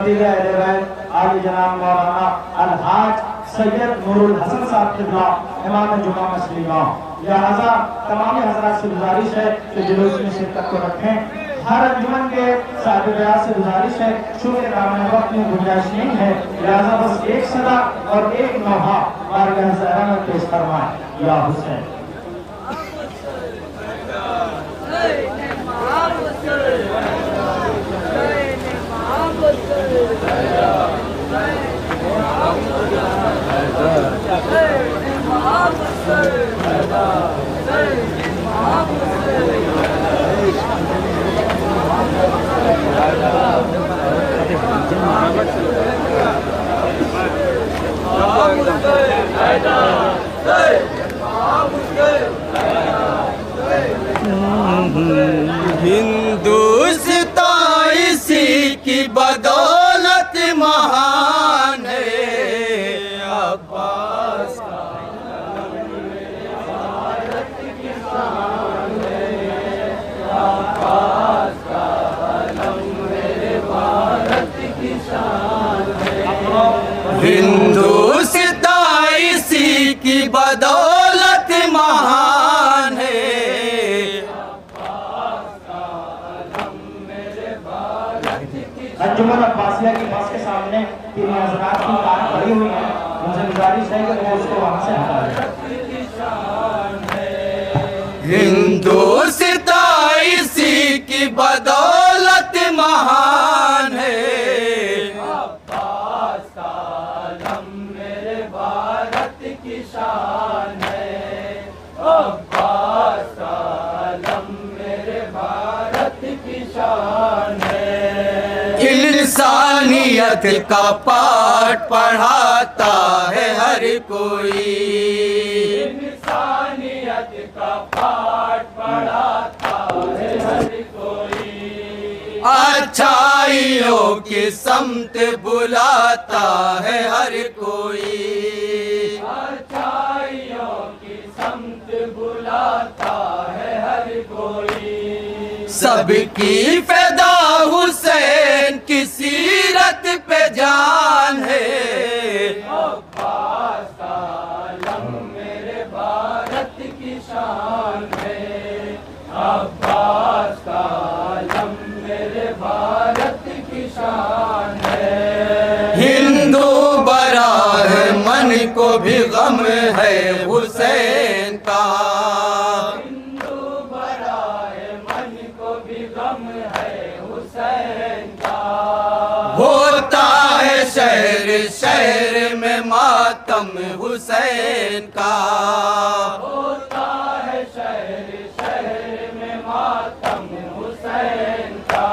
आगे जनाब मौलाना अलहाज सैयद नूरुल हसन साहब किबला इमाम जुमा मछली गाँव। लिहाजा तमाम हजरात से गुजारिश है कि जुलूस में शिरकत को रखें। हर अंजुमन के साहिब बयान से गुजारिश है, चूँकि नाम वक्त में गुंजाइश नहीं है, लिहाजा बस एक सदा और एक नौहा बारगाह ज़हरा में पेश फरमाएं। या हुसैन हिंदुस्तान इसी की बदौलत महान है। अब्बास का भारत की शान है। अब्बास का अलम मेरे भारत की शान है। हिंदुस्तान इसी की बदौलत महान है। अंजुमन अब्बासिया की बस के सामने तीन हजरात की कार खड़ी हुई है, उनसे गुजारिश है कि वो उसको वहां से हटा दें। हिंदुस्तान इसी की बदौलत महान है। अब्बास का अलम मेरे भारत की शान है। अब्बास का अलम मेरे भारत की शान है। इंसानियत का पाठ पढ़ाता है हर कोई। इंसानियत का पाठ पढ़ाता है हर कोई। अच्छाइयों की समत बुलाता है हर कोई। अच्छाइयों की समत बुलाता है हर कोई। सबकी फ़िदा हुसैन की सीरत पे जान है। अब्बास का अलम मेरे भारत की शान है। अब्बास का अलम मेरे भारत की शान है। हिंदू बरा है मन को भी गम है हुसैन का। होता है शहर शहर में मातम हुसैन का। होता है शहर शहर में मातम हुसैन का।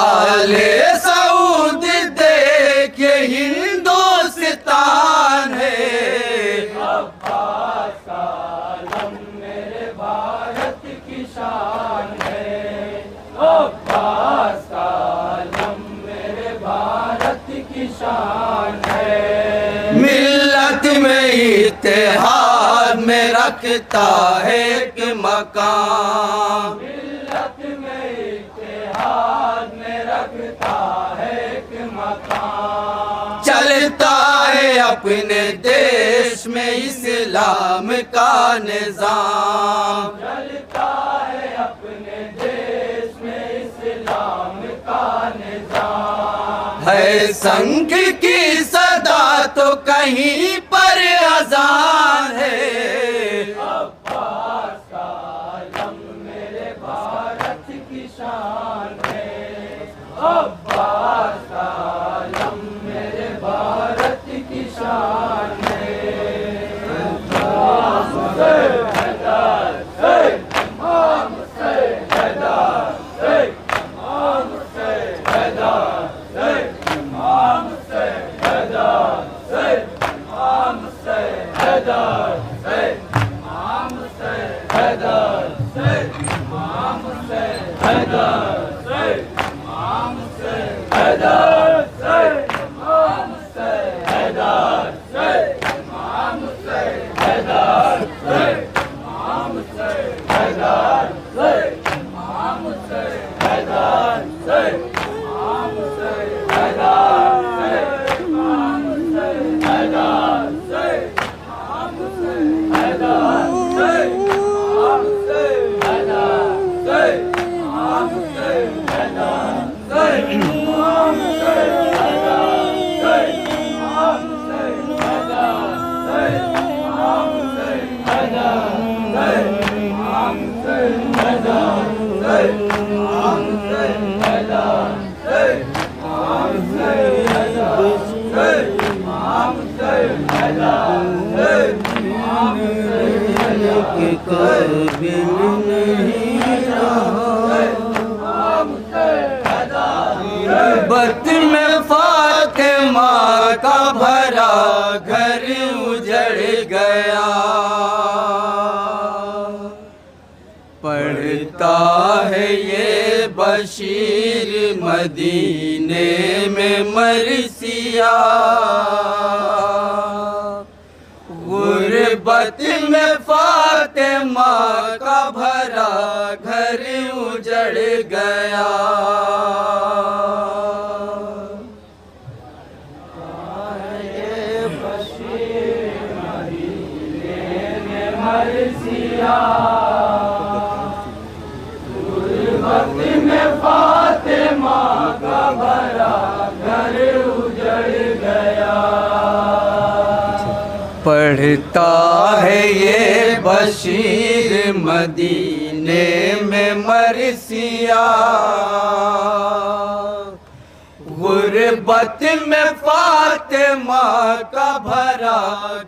आले सऊद देखिए हिंदुस्तान है। अब्बास का अलम मेरे भारत की शान है। अब्बास का अलम मेरे भारत की शान है। मिल्लत में इत्तेहाद में रखता है एक मकाम। मिल्लत में इत्तेहाद में रखता है एक मकाम। चलता है अपने देश में इस्लाम का निज़ाम। चलता है अपने देश में इस्लाम का निज़ाम। है संघ की सदा तो कहीं पर अज़ान है। अब्बास का अलम मेरे भारत की शान है। अब्बास का अलम मेरे भारत की शान है। के काबिल नहीं रहा। बत में फातिमा का भरा घर उजड़ गया। पढ़ता है ये बशीर मदीने में मरसिया। गुरबत में फातिमा का भरा घर उजड़ गया। गुरबत में फातिमा का भरा घर उजड़ गया। पढ़ता है ये बशीर मदीने में मरसिया। गुरबत में फातिमा का भरा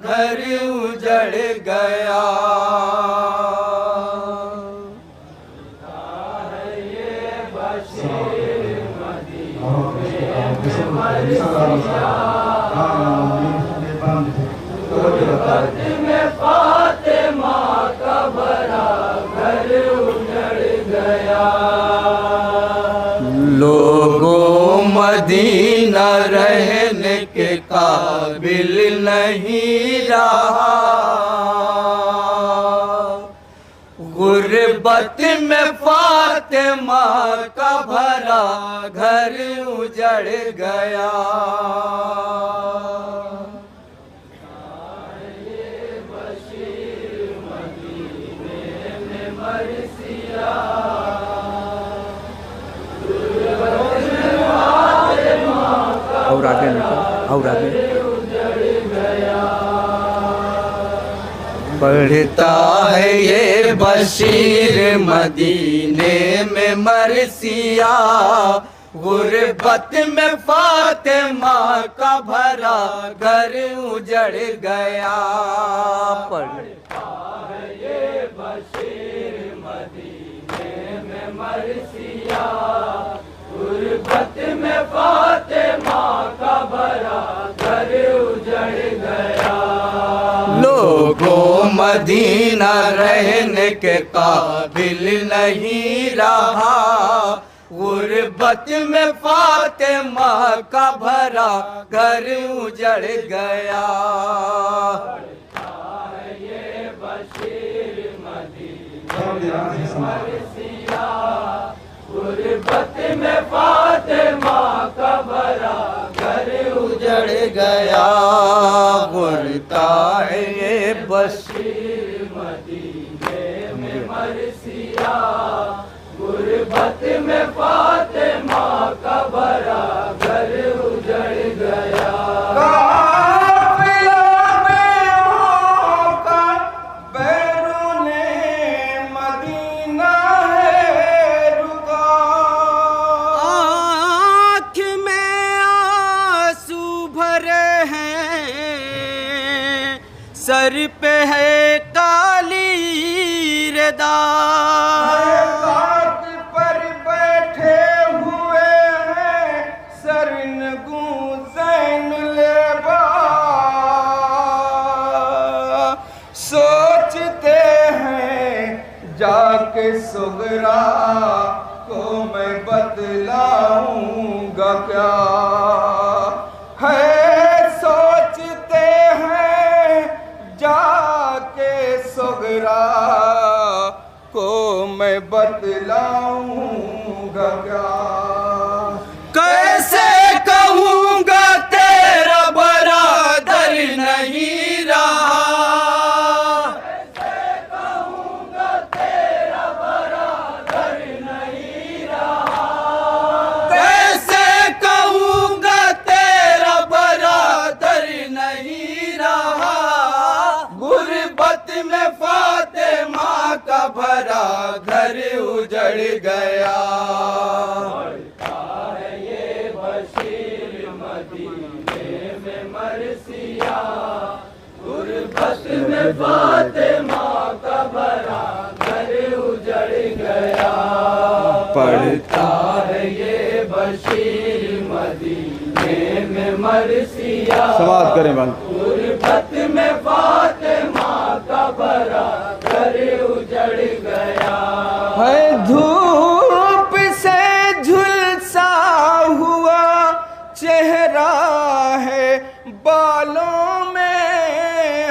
घर उजड़ गया। गुरबत में फातिमा का भरा घर उजड़ गया। लोगों मदीना रहने के काबिल नहीं रहा। गुरबत में फातिमा का भरा घर उजड़ गया। और आगे निकल, और आगे। पढ़ता है ये बशीर मदीने में मरसिया। गुरबत में फातिमा का भरा घर उजड़ गया। पढ़ता है ये बशीर मदीने में मरसिया। गुरबत में फातिमा का भरा घर उजड़ गया। लोगों मदीना रहने के काबिल नहीं रहा। गुरबत में फातिमा का भरा घर उजड़ गया। ये बशीर मदीने में मरसिया। गुरबत में फातिमा का भरा घर उजड़ गया। गुरता है ये बशीर मदीने में मरसिया। गुरबत में फातिमा का भरा घर उजड़ गया। सर पे है काली रदा। पर बैठे हुए हैं सरनगू ज़ैन लेबा। सोचते हैं जाके सुगरा को मैं बतलाऊंगा क्या है। सोचते हैं जाके सुगरा को मैं बतलाऊंगा क्या। कैसे कहूँगा तेरा बरादर नहीं रहा। कैसे कहूँगा तेरा बरादर नहीं रहा। कैसे कहूँगा तेरा बरादर नहीं रहा। गुरबत में फातिमा का भरा घर उजड़ गया। है ये बशीर मदीने में मरसिया। गुरबत में फातिमा का भरा घर उजड़ गया। पढ़ता है ये बशीर मदीने में मरसिया। समाप्त करें बंद। गुरबत में फातिमा का भरा घर उजड़ गया। है धूप से झुलसा हुआ चेहरा है, बालों में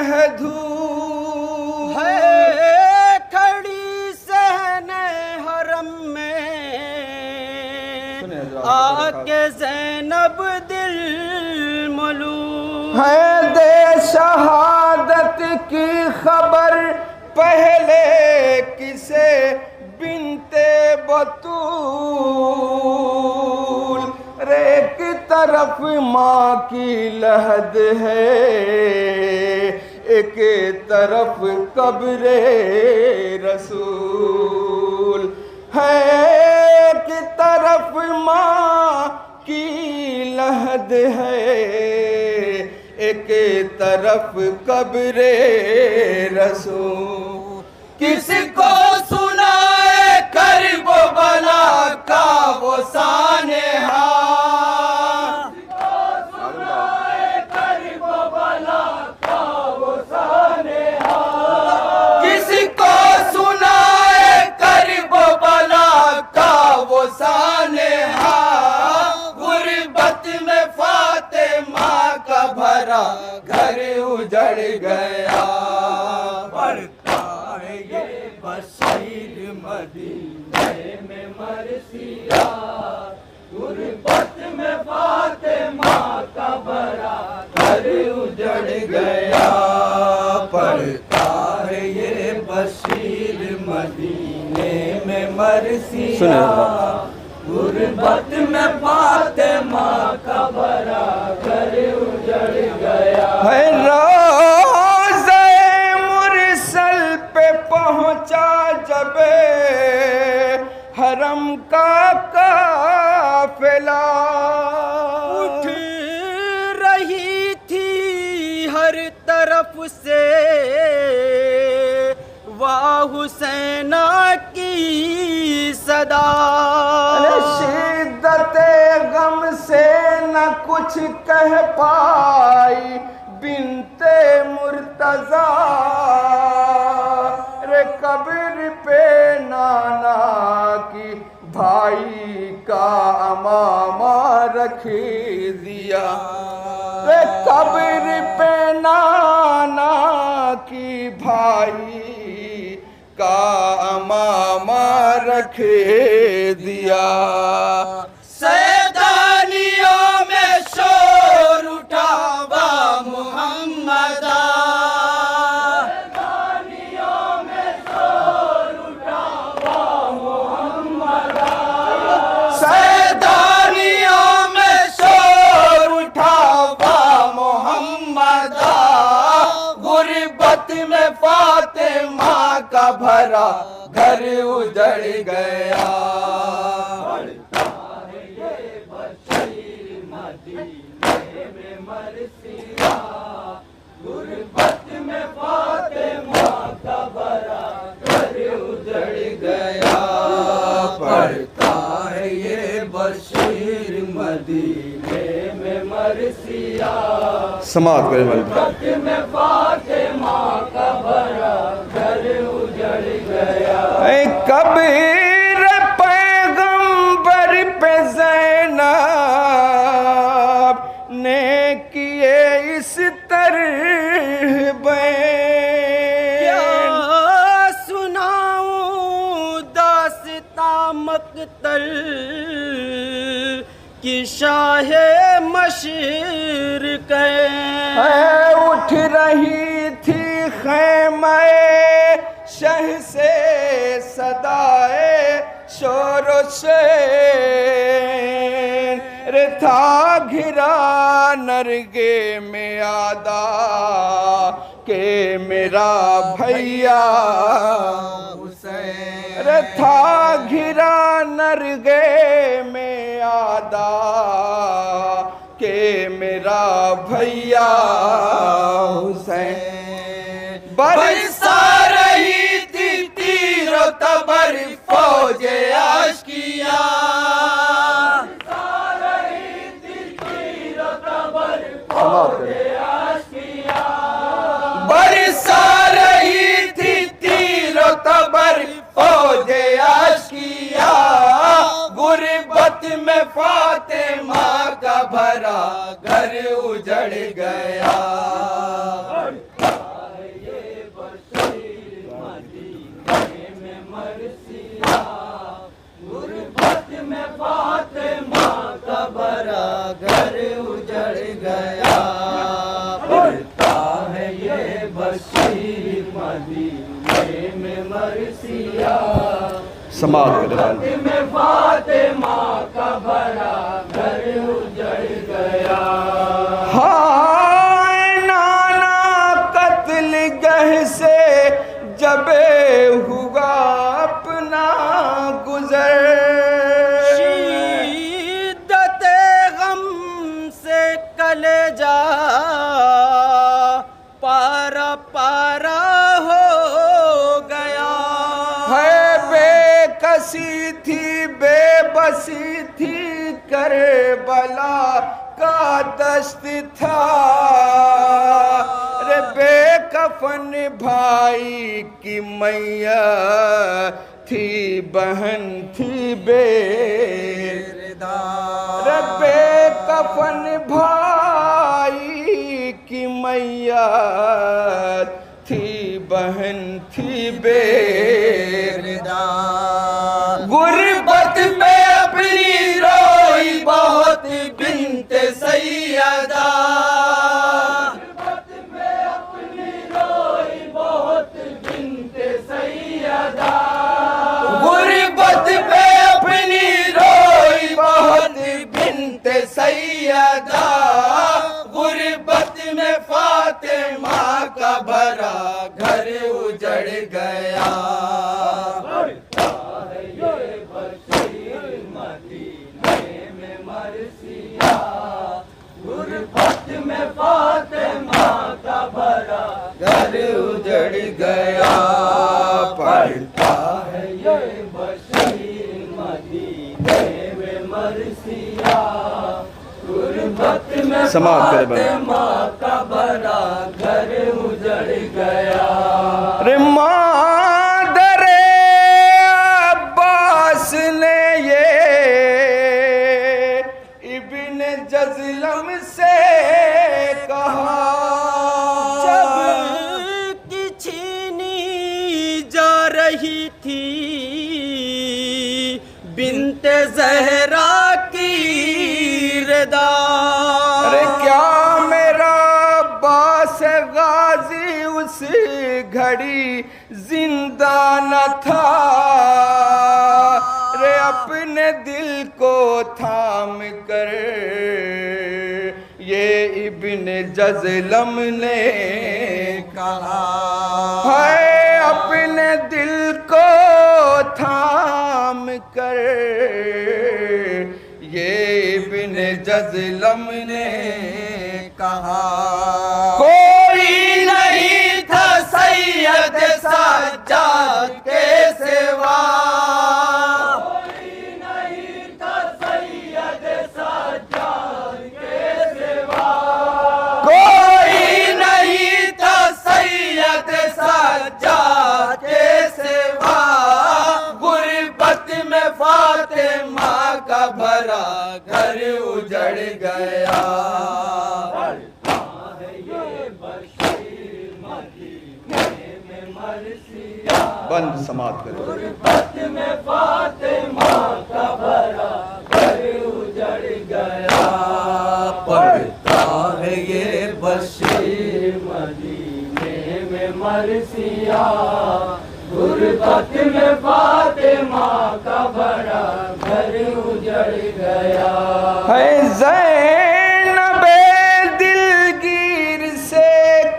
है धूप। है खड़ी सहने हरम में आके ज़ैनब दिल मलूम। है दे शहादत की खबर पहले किसे बिनते बतूल। रे की तरफ माँ की लहद है, एक तरफ कब्रे रसूल है। की तरफ माँ की लहद है, एक तरफ कब्रे रसूल। किसको सुनाए करबो बला का वो सानेहा। सुनाए करबो बला का वो सानेहा। किसको सुनाए करबो बला का वो सानेहा। गुरबत में फातिमा का भरा घर उजड़ गया। पढ़ता है ये बशीर मदीने में मरसिया। गुरबत में फातिमा का भरा घर उजड़ गया। पढ़ता है ये बशीर मदीने में मरसिया। गुरबत में फातिमा का भरा घर उजड़ गया। है रोज़े मुरसल पे पहुँचा जब हरम का काफिला। उठ रही थी हर तरफ से वाह हुसैना की सदा। शिद्दत गम से न कुछ कह पाई बिनते मुर्तजा। रे कब्र पे नाना की भाई का अमामा रख दिया। रे कब्र पे नाना की भाई का अमामा रख दिया। सैदानियों में शोर उठा वा मुहम्मदा। सैदानियों में शोर उठा वा मुहम्मदा। सैदानियों में शोर उठा वा मुहम्मदा। गुरबत में फातिमा का भरा घर उजड़ गया। पढ़ता है ये बशीर मदीने में मरसिया। गुरबत में फातिमा का भरा घर उजड़ गया। पढ़ता है ये बशीर मदीने में मरसिया। समाप्त करें बंद। गुरबत में फातिमा का भरा घर उजड़ गया। कबीर पैगंबर पे ज़ैनब ने किए इस तरह क्या सुनाऊं दास्तां मक़तल की शाहे मशरिक़। उठ रही थी ख़ैमे शह से सदाए शोर से। रे था घिरा नरगे में आदा के मेरा भैया हुसैन। रे था घिरा नरगे में आदा के मेरा भैया हुसैन। बरसा रही थी तीरों तबर फौजे आशिकिया, बरसा रही थी तीरों तबर फौजे आशिकिया, गुर्बत में फातिमा का भरा घर उजड़ गया। घर उजड़ गया, पड़ता है ये बशीर मदीने में मरसिया, समाज में फातिमा का बड़ा घर उजड़ गया। हाय नाना कत्ल गह से जबे हुआ अपना गुजर, कलेजा पारा पारा हो गया है, बेकसी थी बेबसी थी करबला का दस्त था, रे बेकफन भाई की मैया थी बहन थी बेदार, रे बेकफन भाई की मैया थी बहन थी बेदार, गुर्बत में अपनी रोई बहुत बिन्त सैयदा, गुर्बत में अपनी रोई बहुत बिन्त सैयदा, गुर्बत में अपनी रोई बहुत बिन्त सैयदा, गुर्बत में फातिमा का भरा घर उजड़ गया। गुर्बत में फातिमा का भरा घर उजड़ गया, पड़ता है ये बशीर मदीने में मरसिया, गुर्बत में फातिमा का भरा घर उजड़ गया। रे मादरे अब्बास ने ये इब्न जज़लम से कहा, जब कि छीनी जा रही थी बिन्ते ज़हरा की रदा, अरे क्या मेरा अब्बास गाजी उस घड़ी जिंदा न था, रे अपने दिल को थाम कर ये इब्न जज़लम ने कहा, है अपने दिल को थाम कर ये इब्न जज़लम ने कहा, कोई नहीं था सैयद सज्जाद के सिवा, कोई नहीं था सैयद सज्जाद के सिवा, कोई नहीं था सैयद सज्जाद के सिवा, गुर्बत में फातिमा का भरा घर उजड़ गया। बंद समाप्त करो। गुर्बत में फातिमा का भरा घर उजड़ गया, पड़ता है ये बशीर मदीने में मरसिया, गुर्बत में फातिमा का भरा घर उजड़ गया। है ज़ैनबे दिलगीर से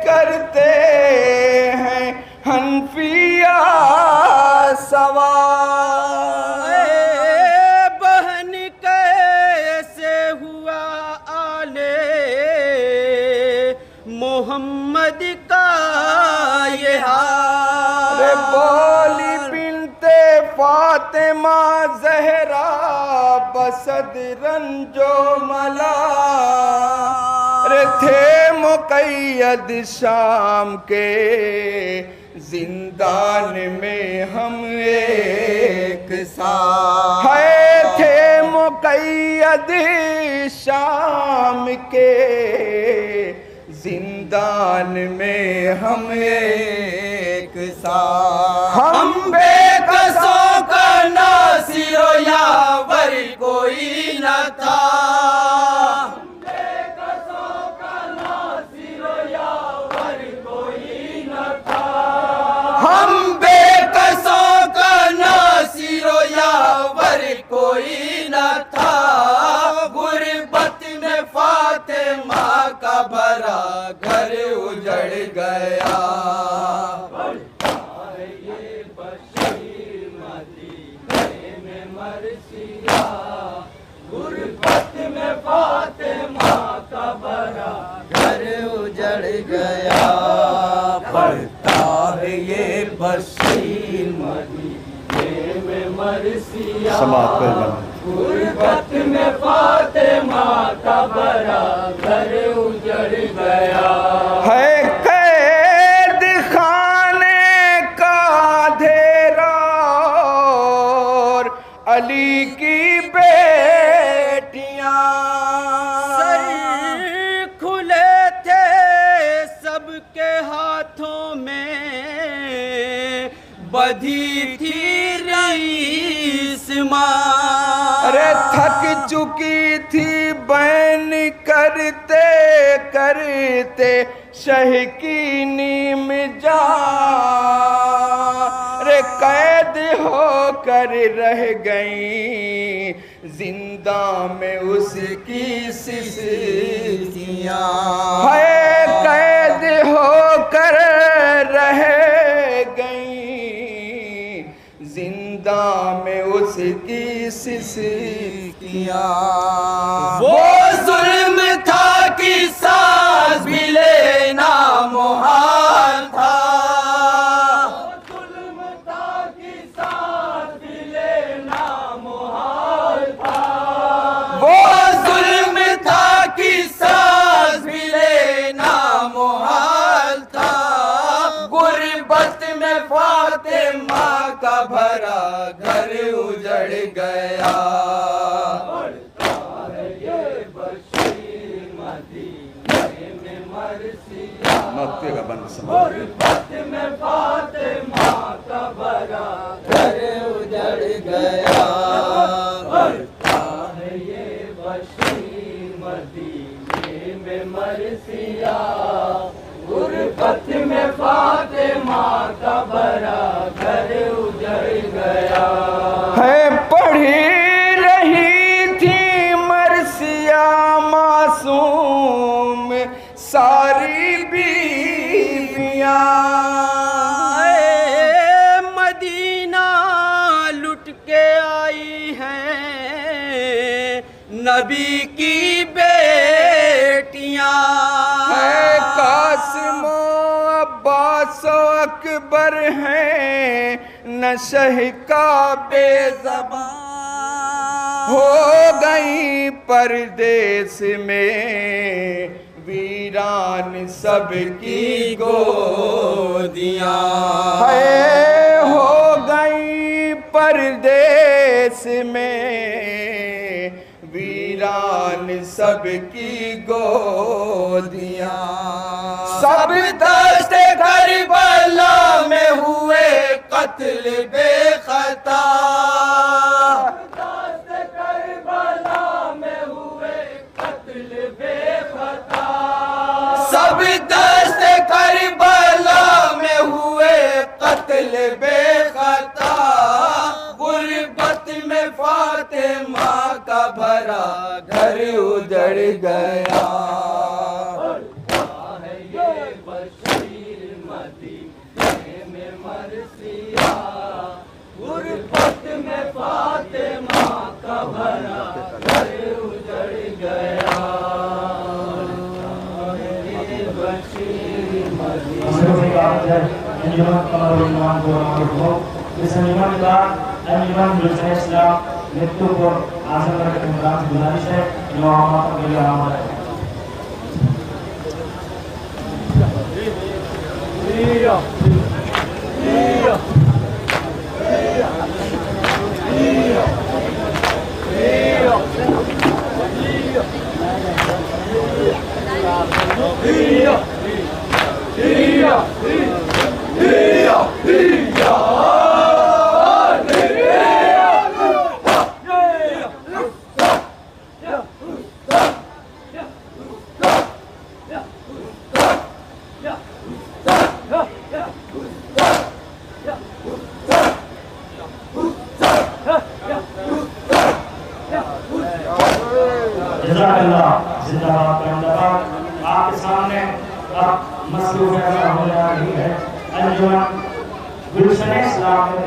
करते हैं हनफिया सवाल, बहन कैसे हुआ आले मोहम्मद का ये माँ जहरा बसद रंजो मला रे थे मुक़य्यद शाम के जिंदान में हम एक साथ है थे मुक़य्यद शाम के जिंदान में हम एक साथ हम बेकसों का नासिरो यावर कोई न था। हम बेकसों का नासिरो यावर कोई न था। गुर्बत में फातिमा का भरा घर उजड़ गया। ये बशीर मदीने में मरसिया गुर्बत में फातिमा का भरा घर उजड़ गया। पढ़ता है ये बशीर मदीने में मरसिया गुर्बत में फातिमा का भरा घर उजड़ गया। है कैद खाने का अंधेरा और अली की बेटियां सर खुले थे सबके हाथों में बधी थी रईस माँ। अरे थक चुकी थी बैन करते करते शह की नीम जा रे कैद होकर रह गई जिंदा में उसकी सिस्तियाँ है कैद होकर रह गई जिंदा में उसकी सिस्तियाँ। वो जुल्म था कि सांस भी लेना मुहाल था। जुल्म था कि सांस भी लेना मुहाल था। वो जुल्म था कि सांस भी लेना मुहाल था। गुर्बत में फातिमा का भरा घर उजड़ गया। गुर्बत में फातिमा का भरा घर उजड़ गया। बढ़ता है ये बशीर मदीने में मरसिया गुर्बत में फातिमा का भरा घर उजड़ गया। है पढ़ी रही थी मरसिया मासूम सारी बीवियां मदीना लुट के आई हैं नबी की बेटियां। है कासिमो अब्बासो अकबर हैं नशह का बेज़बान हो गई परदेस में वीरान सबकी गोदियां है हो गई परदेस में वीरान सबकी गोदियां। सब दस्त करबला में हुए कत्ल बेखता। दस्त करबला में हुए कत्ल बेखता। सब दस्त करबला में हुए कत्ल बेखता। गुर्बत में फातिमा का भरा घर उजड़ गया। गुर्बत में फातिमा का भरा घर उजड़ गया। Ini अंजुमन गुलशन इस्लाम नेतृत्व आजमगढ़ के मुराद गुजारिश है जो आमात के लिए हमारे जिंदाबाद। आपके सामने अब मसरूफ होने जा रही है अंजुमन गुलशन इस्लाम।